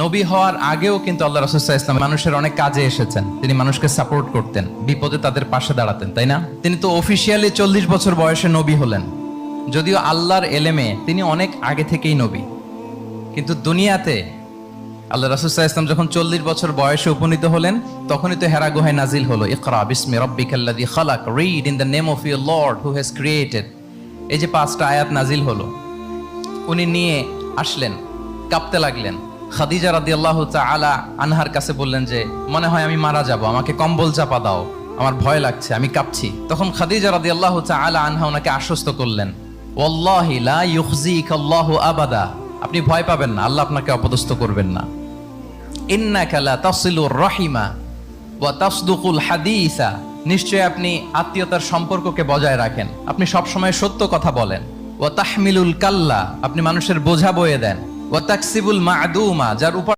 নবী হওয়ার আগেও কিন্তু আল্লাহ রাসূল সাল্লাল্লাহু আলাইহি ওয়াসাল্লাম মানুষের অনেক কাজে এসেছেন। তিনি মানুষকে সাপোর্ট করতেন, বিপদে তাদের পাশে দাঁড়াতেন, তাই না? তিনি তো অফিসিয়ালি 40 বছর বয়সে নবী হলেন, যদিও আল্লাহর এলেমে তিনি অনেক আগে থেকেই নবী। কিন্তু দুনিয়াতে আল্লাহ রাসূল সাল্লাল্লাহু আলাইহি ওয়াসাল্লাম যখন 40 বছর বয়সে উপনীত হলেন, তখনই তো হেরা গুহায় নাজিল হলো, ইকরা বিসমি রাব্বিকাল্লাযী খালাক, read in the name of your lord who has created. এই যে 5টা আয়াত নাজিল হলো, উনি নিয়ে আসলেন, কাঁপতে লাগলেন। খাদিজা রাদিয়াল্লাহু তাআলা আনহার কাছে বললেন যে মনে হয় আমি মারা যাব, আমাকে কম্বল চাপা দাও, আমার ভয় লাগছে, আমি কাঁপছি। তখন খাদিজা রাদিয়াল্লাহু তাআলা আনহা ওনাকে আশ্বস্ত করলেন, ওয়াল্লাহি লা ইউখজিকাল্লাহু আবাদা, আপনি ভয় পাবেন না, আল্লাহ আপনাকে অপদস্থ করবেন না। ইন্নাকা লা তাসিলুর রাহিমা ওয়া তাসদুকুল হাদিসা, নিশ্চয় আপনি আত্মীয়তার সম্পর্ককে বজায় রাখেন, আপনি সবসময় সত্য কথা বলেন। ওয়া তাহমিলুল কাল্লা, আপনি মানুষের বোঝা বয়ে দেন। ওয়া তাকসিবুল মা'দুমা, যার উপর